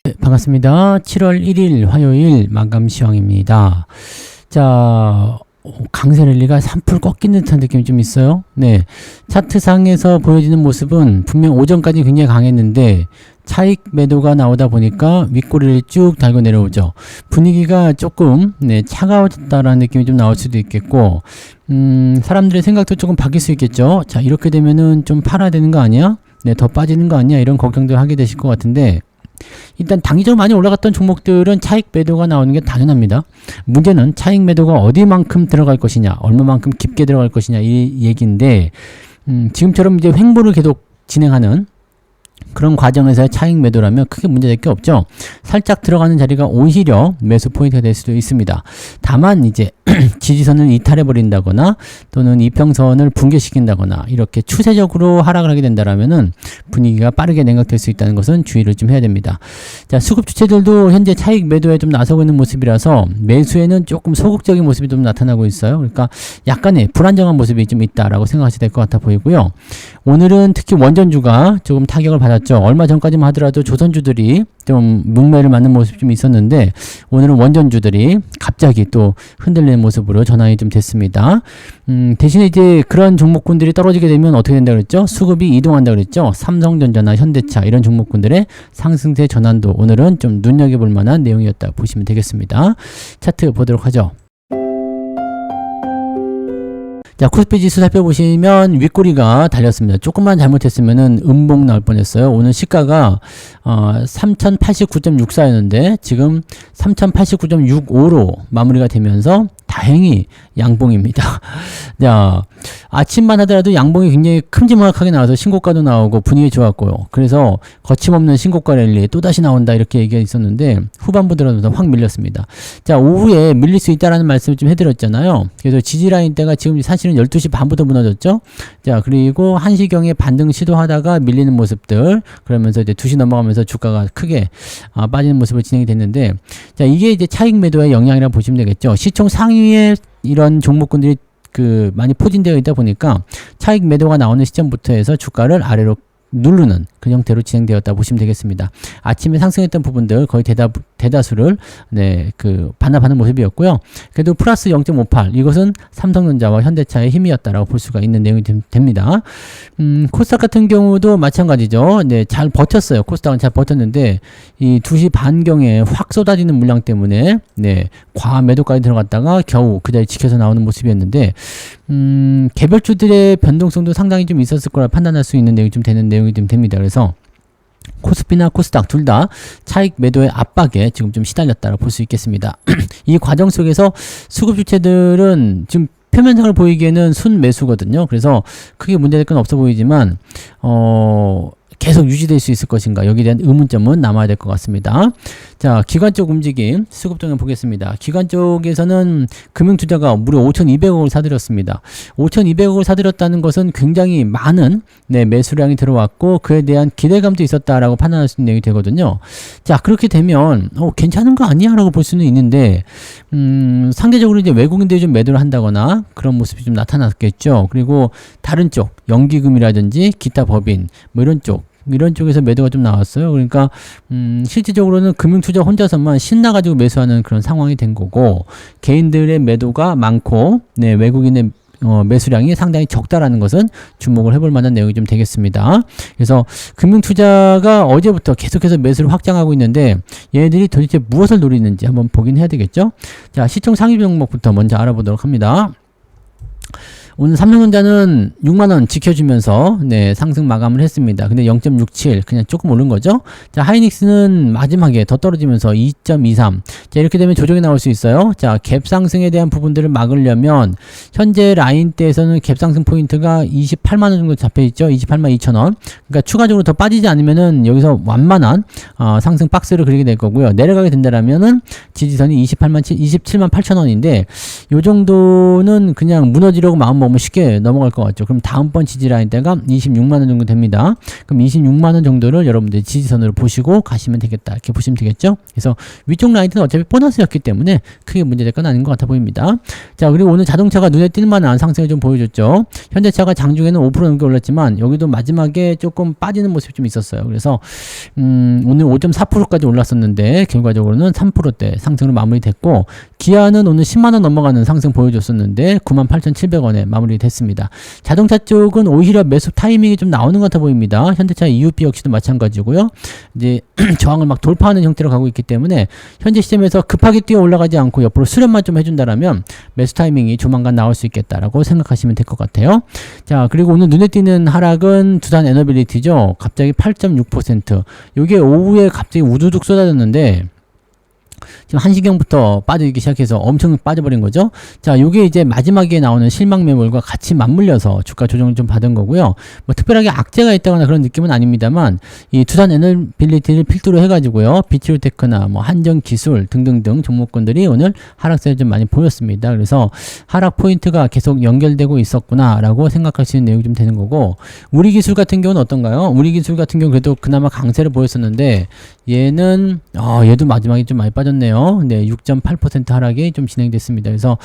네, 반갑습니다. 7월 1일 화요일 마감 시황입니다. 자, 강세 랠리가 3% 꺾인 듯한 느낌이 좀 있어요. 네, 차트상에서 보여지는 모습은 분명 오전까지 굉장히 강했는데 차익 매도가 나오다 보니까 윗꼬리를 쭉 달고 내려오죠. 분위기가 조금 차가워졌다라는 느낌이 좀 나올 수도 있겠고, 사람들의 생각도 조금 바뀔 수 있겠죠. 자, 이렇게 되면은 좀 팔아야 되는 거 아니야? 네, 더 빠지는 거 아니야? 이런 걱정들 하게 되실 것 같은데, 일단 단기적으로 많이 올라갔던 종목들은 차익 매도가 나오는 게 당연합니다. 문제는 차익 매도가 어디만큼 들어갈 것이냐, 얼마만큼 깊게 들어갈 것이냐 이 얘기인데, 지금처럼 이제 횡보를 계속 진행하는 그런 과정에서의 차익 매도라면 크게 문제될 게 없죠. 살짝 들어가는 자리가 오히려 매수 포인트가 될 수도 있습니다. 다만 이제 지지선을 이탈해 버린다거나 또는 이평선을 붕괴시킨다거나 이렇게 추세적으로 하락을 하게 된다라면은 분위기가 빠르게 냉각될 수 있다는 것은 주의를 좀 해야 됩니다. 자, 수급 주체들도 현재 차익 매도에 좀 나서고 있는 모습이라서 매수에는 조금 소극적인 모습이 좀 나타나고 있어요. 그러니까 약간의 불안정한 모습이 좀 있다라고 생각하셔야 될 것 같아 보이고요. 오늘은 특히 원전주가 조금 타격을 받았죠. 얼마 전까지만 하더라도 조선주들이 좀 문매를 맞는 모습이 좀 있었는데 오늘은 원전주들이 갑자기 또 흔들리는 모습으로 전환이 좀 됐습니다. 대신에 이제 그런 종목군들이 떨어지게 되면 어떻게 된다 그랬죠? 수급이 이동한다 그랬죠? 삼성전자나 현대차 이런 종목군들의 상승세 전환도 오늘은 좀 눈여겨볼 만한 내용이었다 보시면 되겠습니다. 차트 보도록 하죠. 자, 코스피 지수 살펴보시면 윗꼬리가 달렸습니다. 조금만 잘못했으면은 음봉 나올 뻔했어요. 오늘 시가가 3089.64였는데 지금 3089.65로 마무리가 되면서 다행히 양봉입니다. 자, 아침만 하더라도 양봉이 굉장히 큼지막하게 나와서 신고가도 나오고 분위기 좋았고요. 그래서 거침없는 신고가 랠리 또다시 나온다 이렇게 얘기가 있었는데 후반부 들어서서 확 밀렸습니다. 자, 오후에 밀릴 수 있다라는 말씀을 좀 해드렸잖아요. 그래서 지지라인 때가 지금 사실은 12시 반부터 무너졌죠. 자, 그리고 1시경에 반등 시도하다가 밀리는 모습들, 그러면서 이제 2시 넘어가면서 주가가 크게 빠지는 모습으로 진행이 됐는데, 자, 이게 이제 차익 매도의 영향이라고 보시면 되겠죠. 시총 상위에 이런 종목군들이 많이 포진되어 있다 보니까 차익 매도가 나오는 시점부터 해서 주가를 아래로 누르는 그 형태로 진행되었다 보시면 되겠습니다. 아침에 상승했던 부분들 거의 대다수를 반납하는 모습이었고요. 그래도 플러스 0.58 이것은 삼성전자와 현대차의 힘이었다라고 볼 수가 있는 내용이 됩니다. 코스닥 같은 경우도 마찬가지죠. 네, 잘 버텼어요. 코스닥은 잘 버텼는데 이 2시 반경에 확 쏟아지는 물량 때문에 과매도까지 들어갔다가 겨우 그 자리 지켜서 나오는 모습이었는데 개별주들의 변동성도 상당히 좀 있었을 거라 판단할 수 있는 내용이 좀 되는 내용이 좀 됩니다. 그래서 코스피나 코스닥 둘 다 차익 매도의 압박에 지금 좀 시달렸다고 볼 수 있겠습니다. 이 과정 속에서 수급 주체들은 지금 표면상을 보이기에는 순매수거든요. 그래서 크게 문제될 건 없어 보이지만 계속 유지될 수 있을 것인가 여기에 대한 의문점은 남아야 될 것 같습니다. 자, 기관 쪽 움직임 수급 동향 보겠습니다. 기관 쪽에서는 금융투자가 무려 5,200억을 사들였습니다. 5,200억을 사들였다는 것은 굉장히 많은 매수량이 들어왔고 그에 대한 기대감도 있었다라고 판단할 수 있는 내용이 되거든요. 자, 그렇게 되면 괜찮은 거 아니야? 라고 볼 수는 있는데 상대적으로 이제 외국인들이 좀 매도를 한다거나 그런 모습이 좀 나타났겠죠. 그리고 다른 쪽 연기금이라든지 기타 법인 이런 쪽에서 매도가 좀 나왔어요. 그러니까 실질적으로는 금융투자 혼자서만 신나가지고 매수하는 그런 상황이 된 거고 개인들의 매도가 많고 외국인의 매수량이 상당히 적다라는 것은 주목을 해볼 만한 내용이 좀 되겠습니다. 그래서 금융투자가 어제부터 계속해서 매수를 확장하고 있는데 얘네들이 도대체 무엇을 노리는지 한번 보긴 해야 되겠죠. 자, 시총 상위 종목부터 먼저 알아보도록 합니다. 오늘 삼성전자는 6만원 지켜주면서 상승 마감을 했습니다. 근데 0.67 그냥 조금 오른 거죠. 자, 하이닉스는 마지막에 더 떨어지면서 2.23. 자, 이렇게 되면 조정이 나올 수 있어요. 자, 갭 상승에 대한 부분들을 막으려면 현재 라인대에서는 갭 상승 포인트가 28만원 정도 잡혀있죠. 28만 2천원. 그러니까 추가적으로 더 빠지지 않으면은 여기서 완만한 상승 박스를 그리게 될 거고요. 내려가게 된다라면은 지지선이 27만 8천원인데 요 정도는 그냥 무너지려고 마음 보면 쉽게 넘어갈 것 같죠. 그럼 다음번 지지라인대가 26만원 정도 됩니다. 그럼 26만원 정도를 여러분들이 지지선으로 보시고 가시면 되겠다. 이렇게 보시면 되겠죠. 그래서 위쪽 라인은 어차피 보너스였기 때문에 크게 문제될 건 아닌 것 같아 보입니다. 자, 그리고 오늘 자동차가 눈에 띌 만한 상승을 좀 보여줬죠. 현대차가 장중에는 5% 넘게 올랐지만 여기도 마지막에 조금 빠지는 모습이 좀 있었어요. 그래서 오늘 5.4%까지 올랐었는데 결과적으로는 3%대 상승으로 마무리됐고, 기아는 오늘 10만원 넘어가는 상승 보여줬었는데 98,700원에 마무리됐습니다. 자동차 쪽은 오히려 매수 타이밍이 좀 나오는 것 같아 보입니다. 현대차 EUP 역시도 마찬가지고요. 이제 저항을 막 돌파하는 형태로 가고 있기 때문에 현재 시점에서 급하게 뛰어 올라가지 않고 옆으로 수렴만 좀 해준다라면 매수 타이밍이 조만간 나올 수 있겠다라고 생각하시면 될 것 같아요. 자, 그리고 오늘 눈에 띄는 하락은 두산 에너빌리티죠. 갑자기 8.6%. 요게 오후에 갑자기 우두둑 쏟아졌는데 지금 1시경부터 빠지기 시작해서 엄청 빠져버린 거죠. 자, 요게 이제 마지막에 나오는 실망 매물과 같이 맞물려서 주가 조정을 좀 받은 거고요. 뭐 특별하게 악재가 있다거나 그런 느낌은 아닙니다만, 이 두산 에너빌리티를 필두로 해가지고요, 비치로테크나 뭐 한정기술 등등등 종목군들이 오늘 하락세를 좀 많이 보였습니다. 그래서 하락 포인트가 계속 연결되고 있었구나라고 생각하시는 내용이 좀 되는 거고, 우리기술 같은 경우는 어떤가요? 우리기술 같은 경우 그래도 그나마 강세를 보였었는데 얘는 얘도 마지막에 좀 많이 빠졌네요. 네, 6.8% 하락이 좀 진행됐습니다. 그래서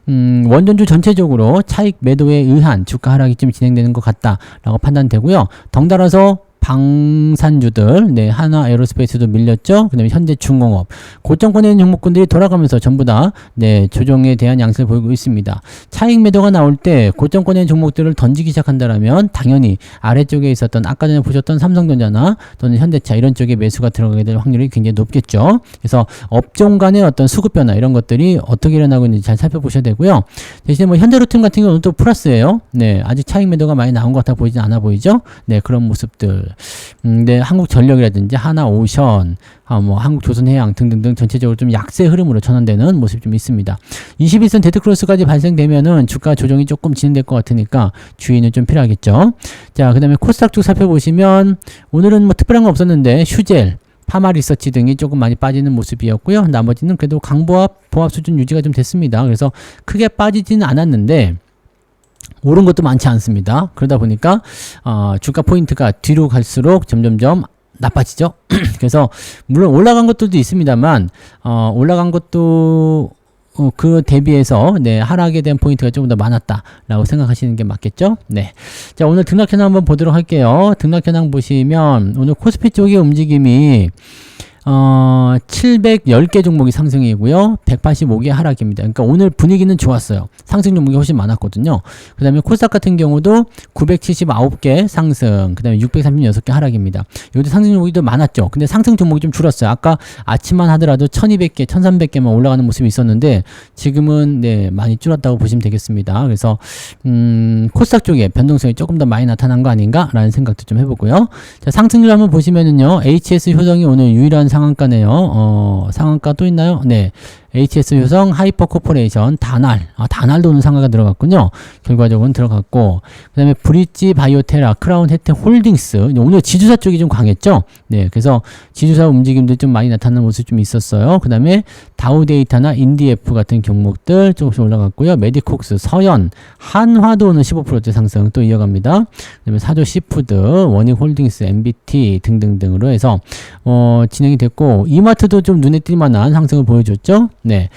원전주 전체적으로 차익 매도에 의한 주가 하락이 좀 진행되는 것 같다라고 판단되고요. 덩달아서 방산주들, 네, 하나 에어로스페이스도 밀렸죠. 그다음에 현대중공업, 고점권에 있는 종목군들이 돌아가면서 전부 다 네, 조정에 대한 양세를 보이고 있습니다. 차익 매도가 나올 때 고점권에 있는 종목들을 던지기 시작한다라면 당연히 아래쪽에 있었던 아까 전에 보셨던 삼성전자나 또는 현대차 이런 쪽에 매수가 들어가게 될 확률이 굉장히 높겠죠. 그래서 업종 간의 어떤 수급 변화 이런 것들이 어떻게 일어나고 있는지 잘 살펴보셔야 되고요. 대신에 뭐 현대로템 같은 경우는 또 플러스예요. 네, 아직 차익 매도가 많이 나온 것 같아 보이진 않아 보이죠. 네, 그런 모습들. 네, 한국전력이라든지 하나오션, 뭐 한국조선해양 등등등 전체적으로 좀 약세 흐름으로 전환되는 모습이 좀 있습니다. 21선 데드크로스까지 발생되면은 주가 조정이 조금 진행될 것 같으니까 주의는 좀 필요하겠죠. 자, 그 다음에 코스닥 쪽 살펴보시면 오늘은 뭐 특별한 거 없었는데 슈젤, 파마리서치 등이 조금 많이 빠지는 모습이었고요. 나머지는 그래도 강보합, 보합 수준 유지가 좀 됐습니다. 그래서 크게 빠지지는 않았는데 오른 것도 많지 않습니다. 그러다 보니까 주가 포인트가 뒤로 갈수록 점점점 나빠지죠. 그래서 물론 올라간 것들도 있습니다만 올라간 것도 그 대비해서 네, 하락에 대한 포인트가 조금 더 많았다라고 생각하시는 게 맞겠죠. 네, 자, 오늘 등락 현황 한번 보도록 할게요. 등락 현황 보시면 오늘 코스피 쪽의 움직임이 710개 종목이 상승이고요. 185개 하락입니다. 그러니까 오늘 분위기는 좋았어요. 상승 종목이 훨씬 많았거든요. 그 다음에 코스닥 같은 경우도 979개 상승, 그 다음에 636개 하락입니다. 여기도 상승 종목이 더 많았죠. 근데 상승 종목이 좀 줄었어요. 아까 아침만 하더라도 1200개, 1300개만 올라가는 모습이 있었는데 지금은 네, 많이 줄었다고 보시면 되겠습니다. 그래서 코스닥 쪽에 변동성이 조금 더 많이 나타난 거 아닌가 라는 생각도 좀 해보고요. 자, 상승률 한번 보시면은요, HS 효성이 오늘 유일한 상한가네요. 상한가 또 있나요? 네. HS 효성, 하이퍼 코퍼레이션, 다날도 오늘 상한가 들어갔군요. 결과적으로는 들어갔고, 그 다음에 브릿지 바이오테라, 크라운 혜택 홀딩스. 오늘 지주사 쪽이 좀 강했죠? 네. 그래서 지주사 움직임도 좀 많이 나타나는 모습이 좀 있었어요. 그 다음에 다우데이터나 인디에프 같은 종목들 조금씩 올라갔고요. 메디콕스, 서현, 한화도 오늘 15%대 상승 또 이어갑니다. 그 다음에 사조 시푸드, 원익홀딩스, MBT 등등등으로 해서 진행이 됐고, 이마트도 좀 눈에 띌 만한 상승을 보여줬죠. 네,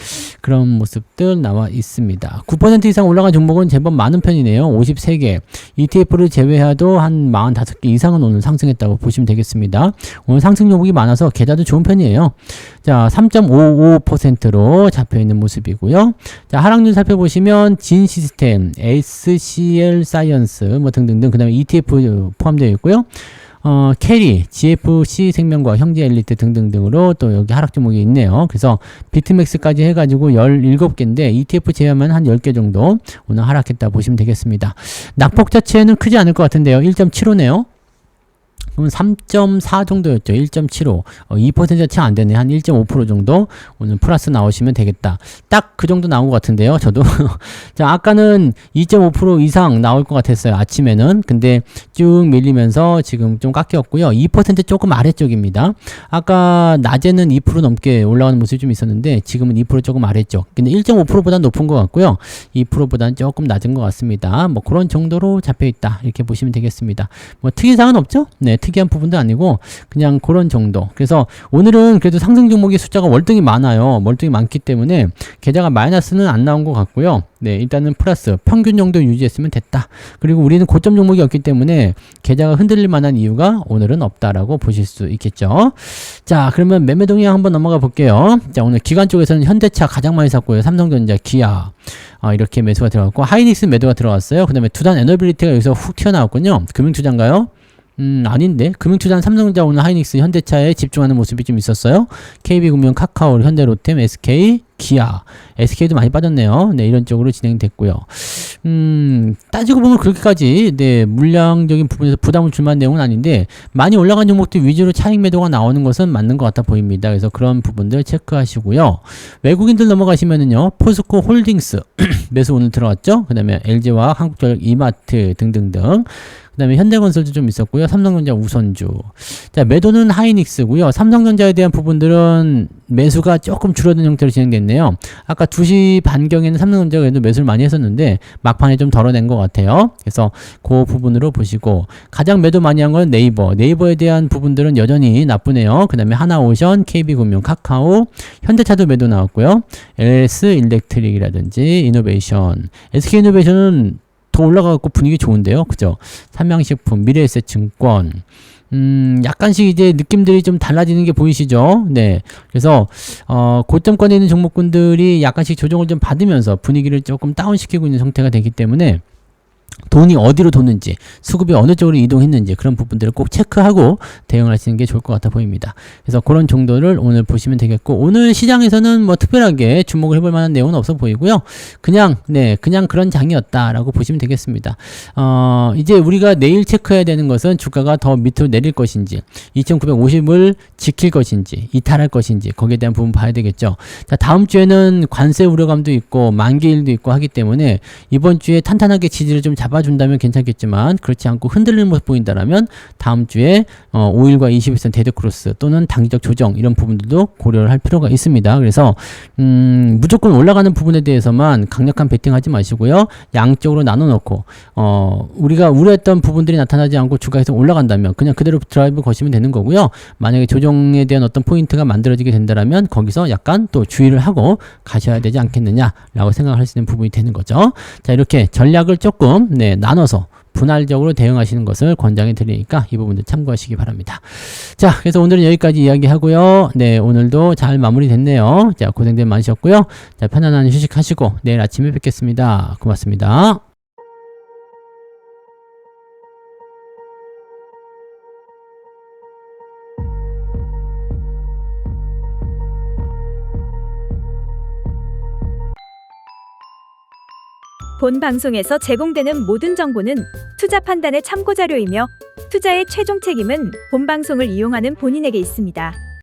그런 모습들 나와 있습니다. 9% 이상 올라간 종목은 제법 많은 편이네요. 53개. ETF를 제외해도 한 45개 이상은 오늘 상승했다고 보시면 되겠습니다. 오늘 상승 종목이 많아서 계좌도 좋은 편이에요. 자, 3.55%로 잡혀있는 모습이고요. 자, 하락률 살펴보시면 진시스템, SCL 사이언스 뭐 등등등, 그 다음에 ETF 포함되어 있고요. 캐리, GFC 생명과 형제 엘리트 등등등으로 또 여기 하락 종목이 있네요. 그래서 비트맥스까지 해가지고 17개인데 ETF 제외하면 한 10개 정도 오늘 하락했다 보시면 되겠습니다. 낙폭 자체는 크지 않을 것 같은데요. 1.75네요. 그러면 3.4 정도였죠. 1.75. 2%가 채 안 되네. 한 1.5% 정도 오늘 플러스 나오시면 되겠다. 딱 그 정도 나온 것 같은데요. 저도. 자, 아까는 2.5% 이상 나올 것 같았어요. 아침에는. 근데 쭉 밀리면서 지금 좀 깎였고요. 2% 조금 아래쪽입니다. 아까 낮에는 2% 넘게 올라가는 모습이 좀 있었는데 지금은 2% 조금 아래쪽. 근데 1.5%보다 높은 것 같고요. 2%보다는 조금 낮은 것 같습니다. 뭐 그런 정도로 잡혀 있다. 이렇게 보시면 되겠습니다. 뭐 특이사항은 없죠? 네, 특이한 부분도 아니고 그냥 그런 정도. 그래서 오늘은 그래도 상승 종목의 숫자가 월등히 많아요. 월등히 많기 때문에 계좌가 마이너스는 안 나온 것 같고요. 네, 일단은 플러스 평균 정도 유지했으면 됐다. 그리고 우리는 고점 종목이 없기 때문에 계좌가 흔들릴 만한 이유가 오늘은 없다라고 보실 수 있겠죠. 자, 그러면 매매 동향 한번 넘어가 볼게요. 자, 오늘 기관 쪽에서는 현대차 가장 많이 샀고요. 삼성전자, 기아 이렇게 매수가 들어갔고 하이닉스 매도가 들어갔어요. 그 다음에 두단 에너빌리티가 여기서 훅 튀어나왔군요. 금융투자인가요? 아닌데 금융투자는 삼성전자, 오늘 하이닉스, 현대차에 집중하는 모습이 좀 있었어요. KB금융, 카카오, 현대로템, SK, 기아, SK도 많이 빠졌네요. 네, 이런 쪽으로 진행됐고요. 따지고 보면 그렇게까지 네, 물량적인 부분에서 부담을 줄 만한 내용은 아닌데 많이 올라간 종목들 위주로 차익 매도가 나오는 것은 맞는 것 같아 보입니다. 그래서 그런 부분들 체크하시고요. 외국인들 넘어가시면은요, 포스코 홀딩스 매수 오늘 들어왔죠. 그 다음에 LG화학, 한국전력, 이마트 등등등. 그 다음에 현대건설도 좀 있었고요. 삼성전자, 우선주. 자, 매도는 하이닉스고요. 삼성전자에 대한 부분들은 매수가 조금 줄어든 형태로 진행됐네요. 아까 2시 반경에는 삼성전자가 매수를 많이 했었는데 막판에 좀 덜어낸 것 같아요. 그래서 그 부분으로 보시고, 가장 매도 많이 한 건 네이버. 네이버에 대한 부분들은 여전히 나쁘네요. 그 다음에 하나오션, KB금융, 카카오, 현대차도 매도 나왔고요. LS 일렉트릭이라든지 이노베이션, SK이노베이션은 더 올라가고 분위기 좋은데요. 그죠? 삼양식품, 미래에셋증권. 약간씩 이제 느낌들이 좀 달라지는 게 보이시죠? 네. 그래서, 고점권에 있는 종목군들이 약간씩 조정을 좀 받으면서 분위기를 조금 다운시키고 있는 상태가 되기 때문에 돈이 어디로 도는지, 수급이 어느 쪽으로 이동했는지 그런 부분들을 꼭 체크하고 대응을 하시는 게 좋을 것 같아 보입니다. 그래서 그런 정도를 오늘 보시면 되겠고, 오늘 시장에서는 뭐 특별하게 주목을 해볼 만한 내용은 없어 보이고요. 그냥 그런 장이었다라고 보시면 되겠습니다. 이제 우리가 내일 체크해야 되는 것은 주가가 더 밑으로 내릴 것인지, 2950을 지킬 것인지, 이탈할 것인지, 거기에 대한 부분 봐야 되겠죠. 자, 다음 주에는 관세 우려감도 있고 만기일도 있고 하기 때문에 이번 주에 탄탄하게 지지를 좀 잡아준다면 괜찮겠지만, 그렇지 않고 흔들리는 모습 보인다라면 다음 주에 5일과 21선 데드 크로스 또는 단기적 조정, 이런 부분들도 고려를 할 필요가 있습니다. 그래서 무조건 올라가는 부분에 대해서만 강력한 베팅하지 마시고요. 양쪽으로 나눠 놓고 우리가 우려했던 부분들이 나타나지 않고 주가에서 올라간다면 그냥 그대로 드라이브 거시면 되는 거고요. 만약에 조정에 대한 어떤 포인트가 만들어지게 된다라면 거기서 약간 또 주의를 하고 가셔야 되지 않겠느냐라고 생각할 수 있는 부분이 되는 거죠. 자, 이렇게 전략을 조금 나눠서 분할적으로 대응하시는 것을 권장해 드리니까 이 부분들 참고하시기 바랍니다. 자, 그래서 오늘은 여기까지 이야기하고요. 네, 오늘도 잘 마무리됐네요. 자, 고생들 많으셨고요. 자, 편안한 휴식하시고 내일 아침에 뵙겠습니다. 고맙습니다. 본 방송에서 제공되는 모든 정보는 투자 판단의 참고 자료이며 투자의 최종 책임은 본 방송을 이용하는 본인에게 있습니다.